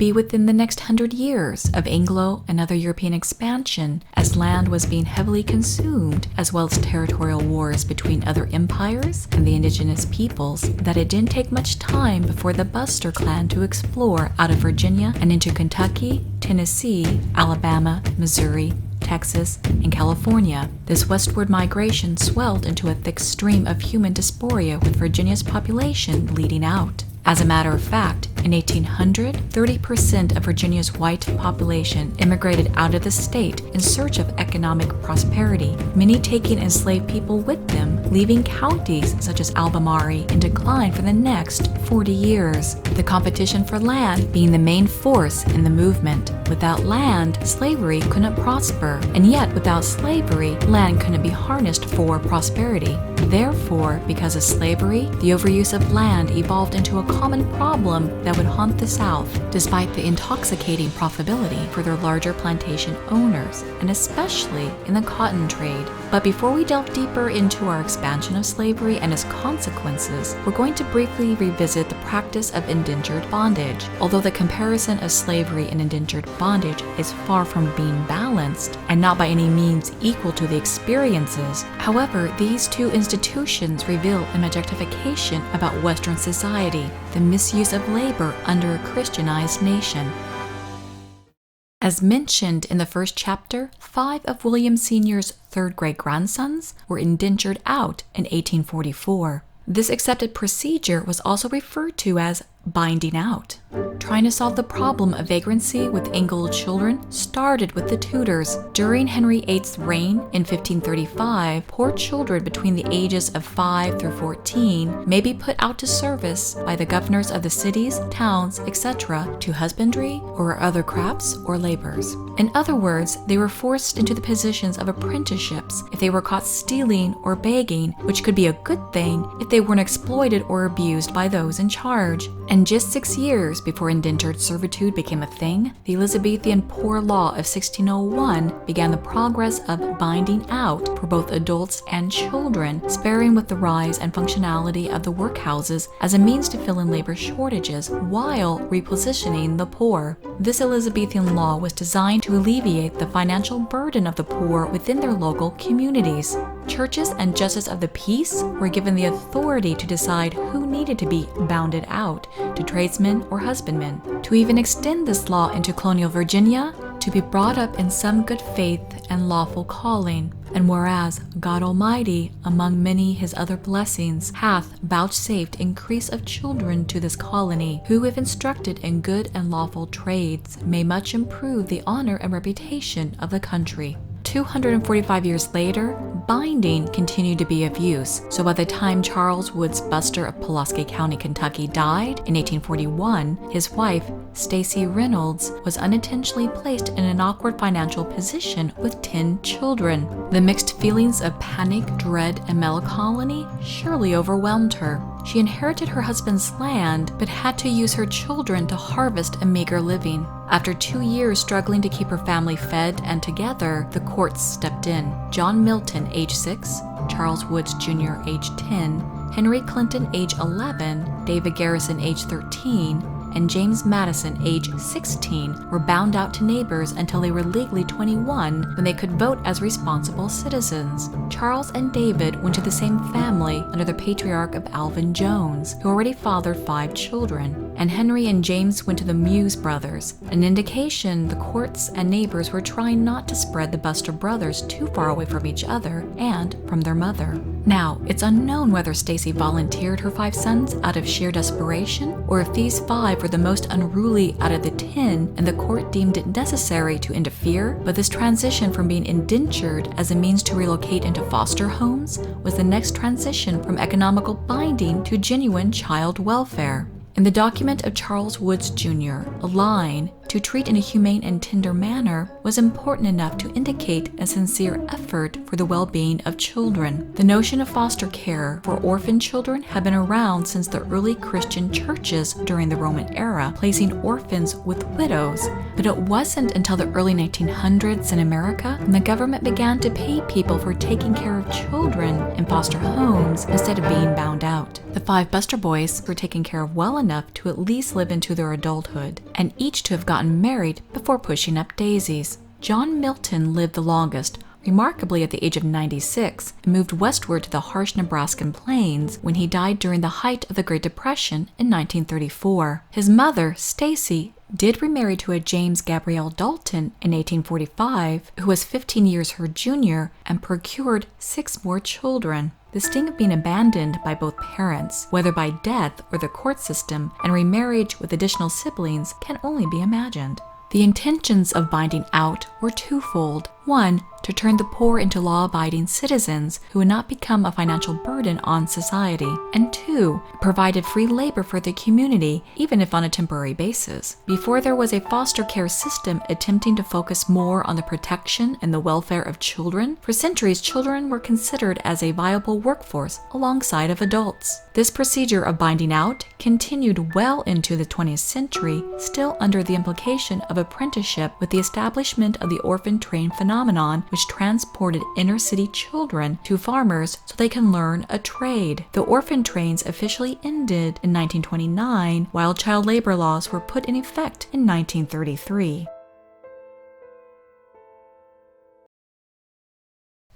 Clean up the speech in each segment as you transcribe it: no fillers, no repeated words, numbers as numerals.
be within the next 100 years of Anglo and other European expansion, as land was being heavily consumed, as well as territorial wars between other empires and the indigenous peoples, that it didn't take much time before the Buster clan to explore out of Virginia and into Kentucky, Tennessee, Alabama, Missouri, Texas, and California. This westward migration swelled into a thick stream of human diaspora, with Virginia's population leading out. As a matter of fact, in 1800, 30% of Virginia's white population immigrated out of the state in search of economic prosperity, many taking enslaved people with them, leaving counties such as Albemarle in decline for the next 40 years. The competition for land being the main force in the movement. Without land, slavery couldn't prosper, and yet without slavery, land couldn't be harnessed for prosperity. Therefore, because of slavery, the overuse of land evolved into a common problem that would haunt the South, despite the intoxicating profitability for their larger plantation owners, and especially in the cotton trade. But before we delve deeper into our expansion of slavery and its consequences, we're going to briefly revisit the practice of indentured bondage. Although the comparison of slavery and indentured bondage is far from being balanced, and not by any means equal to the experiences, however, these two institutions reveal an objectification about Western society, the misuse of labor under a Christianized nation. As mentioned in the first chapter, 5 of William Sr.'s third great-grandsons were indentured out in 1844. This accepted procedure was also referred to as binding out. Trying to solve the problem of vagrancy with English children started with the Tudors. During Henry VIII's reign in 1535, poor children between the ages of 5 through 14 may be put out to service by the governors of the cities, towns, etc. to husbandry or other crafts or labors. In other words, they were forced into the positions of apprenticeships if they were caught stealing or begging, which could be a good thing if they weren't exploited or abused by those in charge. And just 6 years before indentured servitude became a thing, the Elizabethan Poor Law of 1601 began the progress of binding out for both adults and children, sparing with the rise and functionality of the workhouses as a means to fill in labor shortages while repositioning the poor. This Elizabethan law was designed to alleviate the financial burden of the poor within their local communities. Churches and justices of the peace were given the authority to decide who needed to be bounded out, to tradesmen or husbandmen. To even extend this law into colonial Virginia, to be brought up in some good faith and lawful calling. And whereas God Almighty, among many his other blessings, hath vouchsafed increase of children to this colony, who if instructed in good and lawful trades, may much improve the honor and reputation of the country. 245 years later, binding continued to be of use, so by the time Charles Woods Buster of Pulaski County, Kentucky died in 1841, his wife, Stacey Reynolds, was unintentionally placed in an awkward financial position with 10 children. The mixed feelings of panic, dread, and melancholy surely overwhelmed her. She inherited her husband's land, but had to use her children to harvest a meager living. After 2 years struggling to keep her family fed and together, the courts stepped in. John Milton, age 6, Charles Woods Jr., age 10, Henry Clinton, age 11, David Garrison, age 13, and James Madison, age 16, were bound out to neighbors until they were legally 21, when they could vote as responsible citizens. Charles and David went to the same family under the patriarch of Alvin Jones, who already fathered 5 children. And Henry and James went to the Muse brothers, an indication the courts and neighbors were trying not to spread the Buster brothers too far away from each other and from their mother. Now, it's unknown whether Stacey volunteered her 5 sons out of sheer desperation, or if these 5 were the most unruly out of the 10 and the court deemed it necessary to interfere, but this transition from being indentured as a means to relocate into foster homes was the next transition from economical binding to genuine child welfare. In the document of Charles Woods Jr., a line to treat in a humane and tender manner was important enough to indicate a sincere effort for the well-being of children. The notion of foster care for orphan children had been around since the early Christian churches during the Roman era, placing orphans with widows. But it wasn't until the early 1900s in America when the government began to pay people for taking care of children in foster homes instead of being bound out. The 5 Buster Boys were taken care of well enough to at least live into their adulthood, and each to have gotten married before pushing up daisies. John Milton lived the longest, remarkably at the age of 96, and moved westward to the harsh Nebraskan plains when he died during the height of the Great Depression in 1934. His mother, Stacey, did remarry to a James Gabrielle Dalton in 1845, who was 15 years her junior, and procured 6 more children. The sting of being abandoned by both parents, whether by death or the court system, and remarriage with additional siblings can only be imagined. The intentions of binding out were twofold. One, to turn the poor into law-abiding citizens who would not become a financial burden on society, and 2, provided free labor for the community, even if on a temporary basis. Before there was a foster care system attempting to focus more on the protection and the welfare of children, for centuries children were considered as a viable workforce alongside of adults. This procedure of binding out continued well into the 20th century, still under the implication of apprenticeship with the establishment of the orphan train phenomenon, which transported inner-city children to farmers so they can learn a trade. The orphan trains officially ended in 1929, while child labor laws were put in effect in 1933.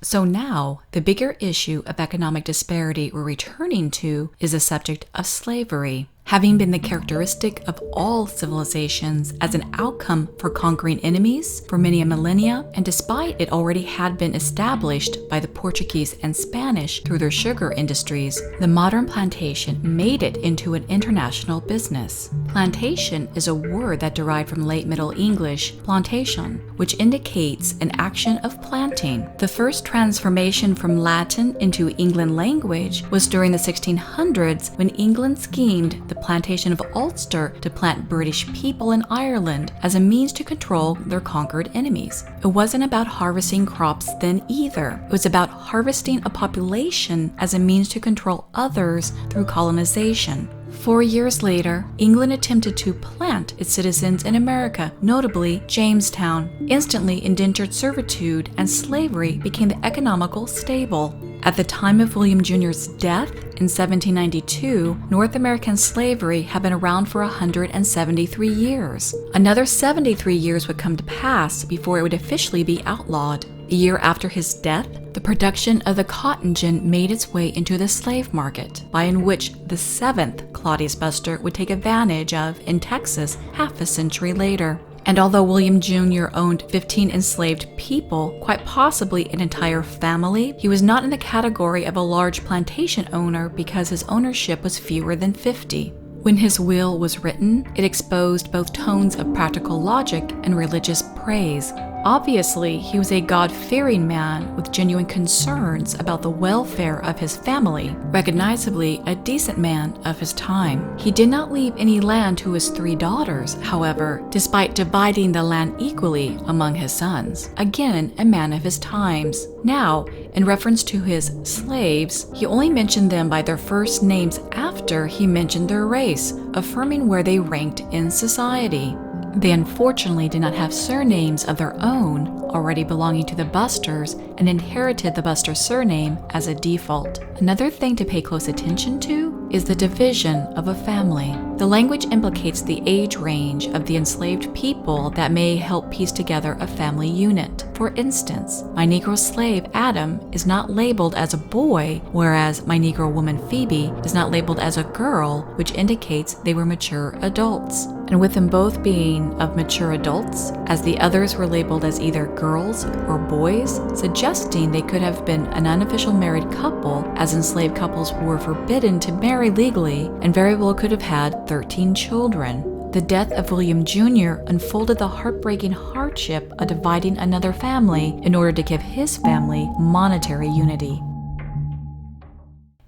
So now, the bigger issue of economic disparity we're returning to is the subject of slavery. Having been the characteristic of all civilizations as an outcome for conquering enemies for many a millennia, and despite it already had been established by the Portuguese and Spanish through their sugar industries, the modern plantation made it into an international business. Plantation is a word that derived from late Middle English plantation, which indicates an action of planting. The first transformation from Latin into England language was during the 1600s when England schemed the plantation of Ulster to plant British people in Ireland as a means to control their conquered enemies. It wasn't about harvesting crops then either. It was about harvesting a population as a means to control others through colonization. 4 years later, England attempted to plant its citizens in America, notably Jamestown. Instantly, indentured servitude and slavery became the economical stable. At the time of William Jr.'s death in 1792, North American slavery had been around for 173 years. Another 73 years would come to pass before it would officially be outlawed. A year after his death, the production of the cotton gin made its way into the slave market, by in which the 7th Claudius Buster would take advantage of in Texas half a century later. And although William Jr. owned 15 enslaved people, quite possibly an entire family, he was not in the category of a large plantation owner because his ownership was fewer than 50. When his will was written, it exposed both tones of practical logic and religious praise. Obviously, he was a God-fearing man with genuine concerns about the welfare of his family, recognizably a decent man of his time. He did not leave any land to his 3 daughters, however, despite dividing the land equally among his sons. Again, a man of his times. Now, in reference to his slaves, he only mentioned them by their first names after he mentioned their race, affirming where they ranked in society. They unfortunately did not have surnames of their own, already belonging to the Busters, and inherited the Buster surname as a default. Another thing to pay close attention to is the division of a family. The language implicates the age range of the enslaved people that may help piece together a family unit. For instance, my Negro slave Adam is not labeled as a boy, whereas my Negro woman Phoebe is not labeled as a girl, which indicates they were mature adults. And with them both being of mature adults, as the others were labeled as either girls or boys, suggesting they could have been an unofficial married couple, as enslaved couples were forbidden to marry legally and very well could have had 13 children. The death of William Jr. unfolded the heartbreaking hardship of dividing another family in order to give his family monetary unity.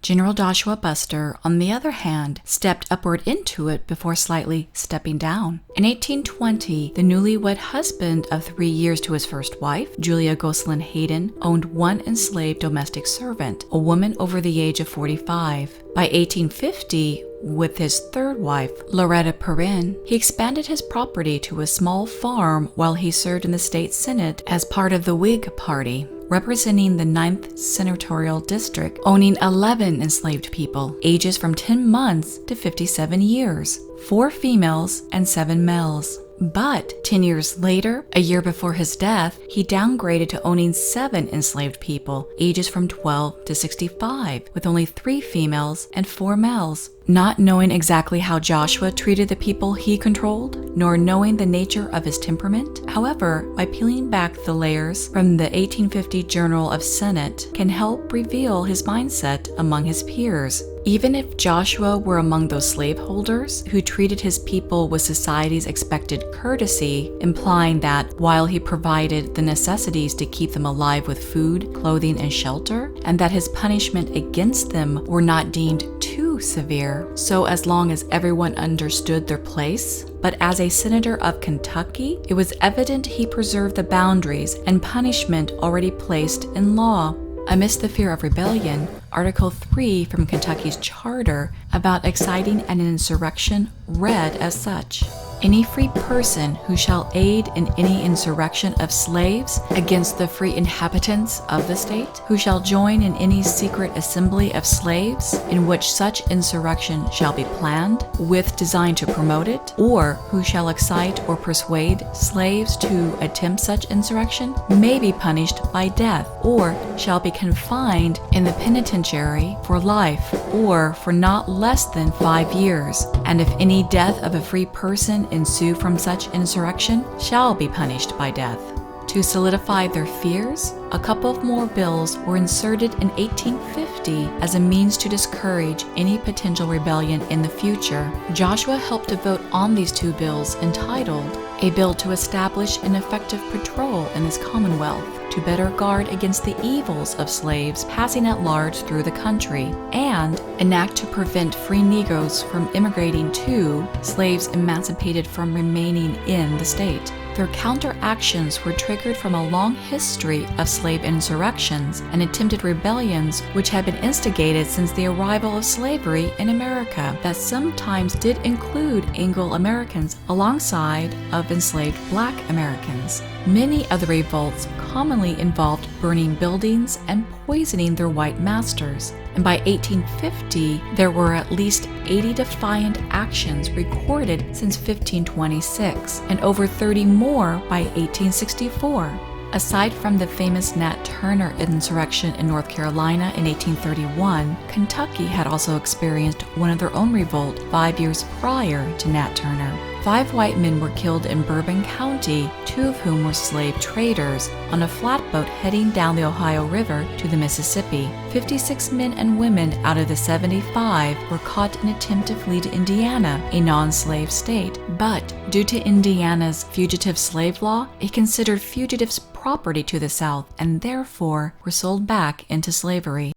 General Joshua Buster, on the other hand, stepped upward into it before slightly stepping down. In 1820, the newlywed husband of 3 years to his first wife, Julia Gosselin Hayden, owned one enslaved domestic servant, a woman over the age of 45. By 1850, with his third wife, Loretta Perrin, he expanded his property to a small farm while he served in the state senate as part of the Whig Party, representing the 9th Senatorial District, owning 11 enslaved people, ages from 10 months to 57 years, 4 females and 7 males. But 10 years later, a year before his death, he downgraded to owning 7 enslaved people, ages from 12 to 65, with only 3 females and 4 males. Not knowing exactly how Joshua treated the people he controlled, nor knowing the nature of his temperament, however, by peeling back the layers from the 1850 Journal of Senate can help reveal his mindset among his peers. Even if Joshua were among those slaveholders who treated his people with society's expected courtesy, implying that while he provided the necessities to keep them alive with food, clothing, and shelter, and that his punishment against them were not deemed too severe, so as long as everyone understood their place. But as a senator of Kentucky, it was evident he preserved the boundaries and punishment already placed in law. Amidst the fear of rebellion, Article 3 from Kentucky's charter about exciting an insurrection read as such: "Any free person who shall aid in any insurrection of slaves against the free inhabitants of the state, who shall join in any secret assembly of slaves in which such insurrection shall be planned, with design to promote it, or who shall excite or persuade slaves to attempt such insurrection, may be punished by death, or shall be confined in the penitentiary for life, or for not less than 5 years, and if any death of a free person ensue from such insurrection, shall be punished by death." To solidify their fears, a couple of more bills were inserted in 1850 as a means to discourage any potential rebellion in the future. Joshua helped to vote on these 2 bills entitled "A Bill to Establish an Effective Patrol in this Commonwealth to better guard against the evils of slaves passing at large through the country," and "An Act to Prevent Free Negroes from Immigrating to, Slaves Emancipated from Remaining in the State." Their counteractions were triggered from a long history of slave insurrections and attempted rebellions which had been instigated since the arrival of slavery in America, that sometimes did include Anglo-Americans alongside of enslaved Black Americans. Many of the revolts commonly involved burning buildings and poisoning their white masters, and by 1850 there were at least 80 defiant actions recorded since 1526, and over 30 more by 1864. Aside from the famous Nat Turner insurrection in North Carolina in 1831, Kentucky had also experienced one of their own revolt 5 years prior to Nat Turner. 5 white men were killed in Bourbon County, 2 of whom were slave traders, on a flatboat heading down the Ohio River to the Mississippi. 56 men and women out of the 75 were caught in an attempt to flee to Indiana, a non-slave state. But due to Indiana's fugitive slave law, it considered fugitives property to the South and therefore were sold back into slavery.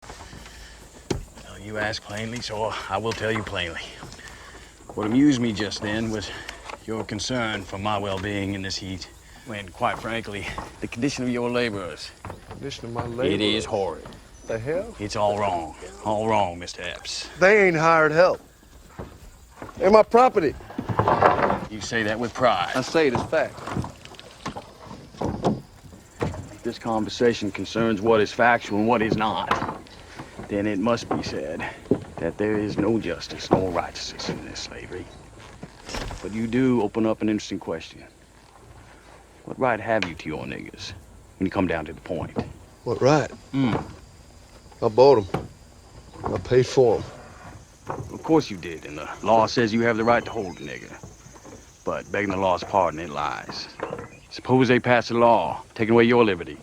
Well, you ask plainly, so I will tell you plainly. What amused me just then was your concern for my well-being in this heat, when, quite frankly, the condition of your laborers. Condition of my laborers? It is horrid. The hell? It's all wrong, Mr. Epps. They ain't hired help. They're my property. You say that with pride. I say it as fact. If this conversation concerns what is factual and what is not, then it must be said that there is no justice nor righteousness in this slavery. But you do open up an interesting question. What right have you to your niggas when you come down to the point? What right? I bought them. I paid for them. Of course you did, and the law says you have the right to hold a nigger. But begging the law's pardon, it lies. Suppose they pass a law taking away your liberty,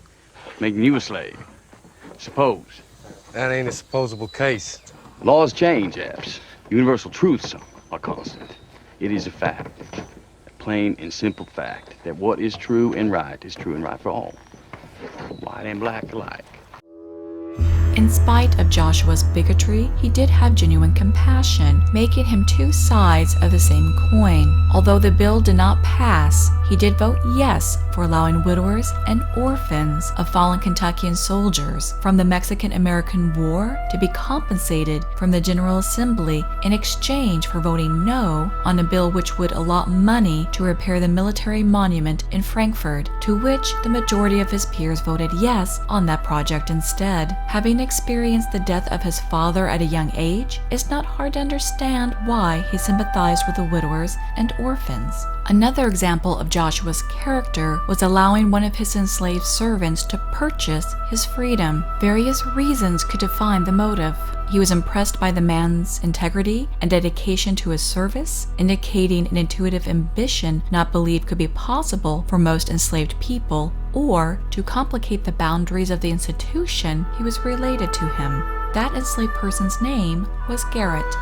making you a slave. Suppose. That ain't a supposable case. Laws change, Epps. Universal truths are constant. It is a fact, a plain and simple fact, that what is true and right for all, white and black alike. In In spite of Joshua's bigotry, he did have genuine compassion, making him two sides of the same coin. Although the bill did not pass, he did vote yes for allowing widowers and orphans of fallen Kentuckian soldiers from the Mexican-American War to be compensated from the General Assembly in exchange for voting no on a bill which would allot money to repair the military monument in Frankfurt, to which the majority of his peers voted yes on that project instead. Having experienced the death of his father at a young age, it's not hard to understand why he sympathized with the widowers and orphans. Another example of Joshua's character was allowing one of his enslaved servants to purchase his freedom. Various reasons could define the motive. He was impressed by the man's integrity and dedication to his service, indicating an intuitive ambition not believed could be possible for most enslaved people, or to complicate the boundaries of the institution he was related to him. That enslaved person's name was Garret.